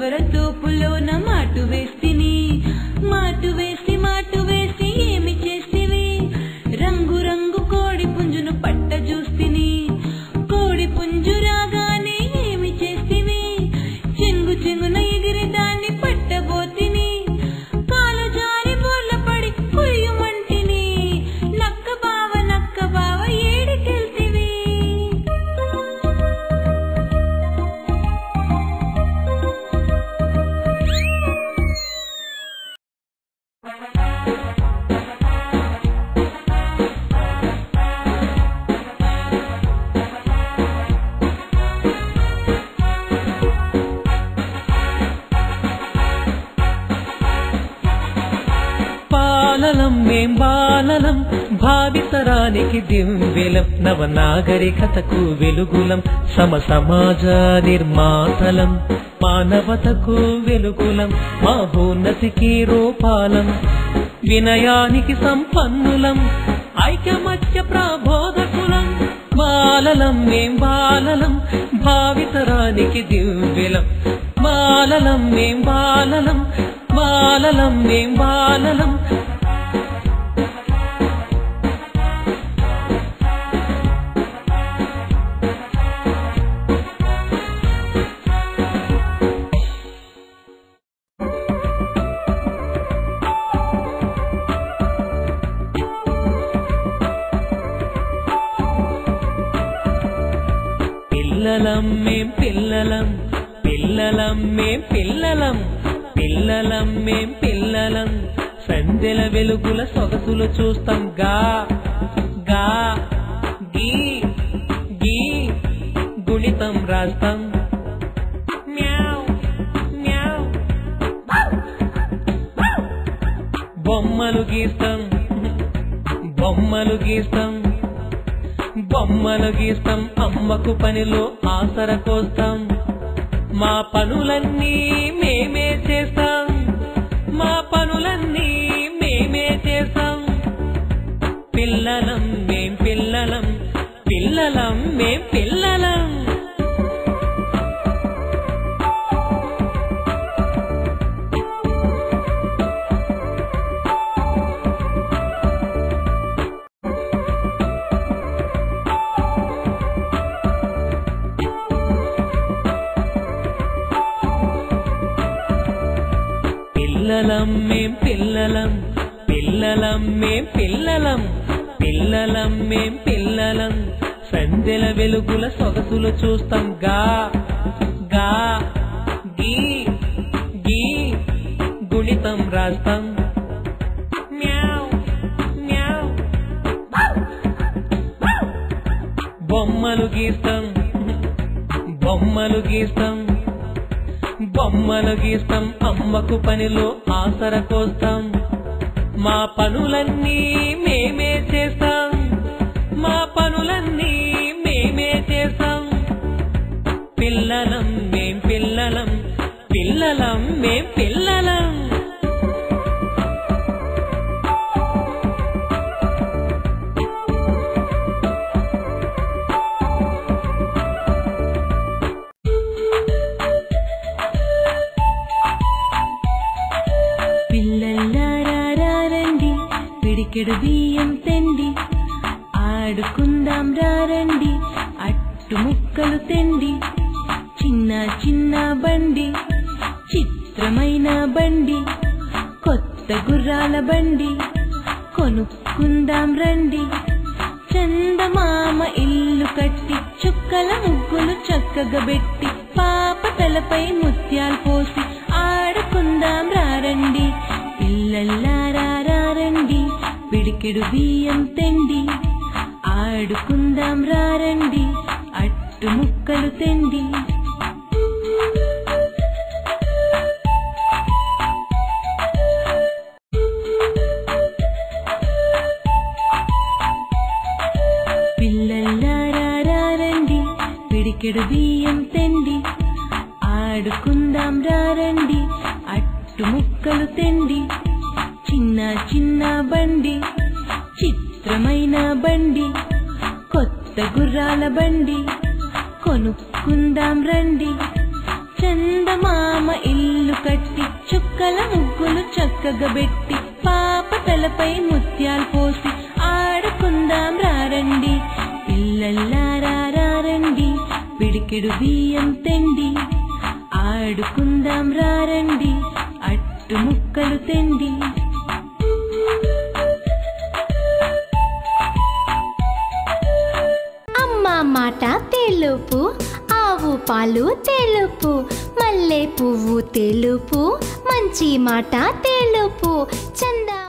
ఎవరతోపులోన మాటు వేస్తిని మాటు వేసి ఏమి చేస్తివి రంగు రంగు కోడి పుంజును పట్ట చూస్తిని కోడి పుంజు రాగానే ఏమి చేస్తివి చెంగు చెంగున ఎగిరి దాన్ని పట్టబోతిని కాలు జారి బోర్ల పడి కుయ్యమంటిని నక్క బావ ఏడికెళ్తివి బాలలం మేం బాలలం భావితరానికి దివ్యలం నవనాగరికతకు వెలుగులం సమాజ నిర్మాతలం మానవతకు వెలుగులం మహోన్నతికి రూపాలం వినయానికి సంపన్నులం ఐకమత్య ప్రబోధకులం బాలలం మేం బాలలం భావితరానికి దివ్యలం బాలలం మేం బాలలం బాలలం మేం బాలలం పిల్లలం మేం పిల్లలం పిల్లలం మేం పిల్లలం పిల్లలం మేం పిల్లలం సందెల వెలుగుల సొగసులు చూస్తాం గా గా గీ గీ గుణితం రాస్తాం మ్యావ్ మ్యావ్ బొమ్మలు గీస్తాం బొమ్మలు గీస్తాం బొమ్మలు గీస్తాం అమ్మకు పనిలో ఆసర కోస్తాం మా పనులన్నీ మేమే చేస్తాం మా పనులన్నీ మేమే చేస్తాం పిల్లలం మేం పిల్లలం పిల్లలం మేం పిల్లలం పిల్లలం మేం పిల్లలం పిల్లలం మేం పిల్లలం పిల్లలం మేం పిల్లలం సందెల వెలుగుల సొగసులు చూస్తాం గా గా గీ గీ గుణితం రాస్తాం మ్యావ్ మ్యావ్ బొమ్మలు గీస్తాం బొమ్మలు గీస్తాం బొమ్మలు గీస్తాం అమ్మకు పనిలో ఆసర కోస్తాం మా పనులన్నీ మేమే చేస్తాం మా పనులన్నీ మేమే చేస్తాం పిల్లలం మేం పిల్లలం పిల్లలం మేం పిల్లలం పిడికెడు బియ్యం తెండి ఆడుకుందాం రండి అట్టు ముక్కలు తెండి చిన్న చిన్న బండి చిత్రమైన బండి కొత్త గుర్రాల బండి కొనుక్కుందాం రండి చందమామ ఇల్లు కట్టి చుక్కల ముగ్గులు చక్కగా పెట్టి పాప తలపై ముత్యాలు పోసి ఆడుకుందాం రండి పిల్లల్లారా రండి పిడికెడు బియ్యం తెండి ఆడుకుందాం రండి అట్టు ముక్కలు తెండి పిల్లల్లారా రండి పిడికెడు బియ్యం తెండి ఆడుకుందాం రండి అట్టు ముక్కలు తెండి చిన్న చిన్న బండి చిత్రమైన బండి కొత్త గుర్రాల బండి కొనుక్కుందాం రండి చందమామ ఇల్లు కట్టి చుక్కల ముగ్గులు చక్కగా పెట్టి పాప తలపై ముత్యాలు పోసి ఆడుకుందాం రారండి పిల్లల్లారా రారండి పిడికెడు బియ్యం తెండి ఆడుకుందాం రారండి అట్టు ముక్కలు తెండి అమ్మ మాట తెలుపు ఆవు పాలు తెలుపు మల్లె పువ్వు తెలుపు మంచి మాట తెలుపు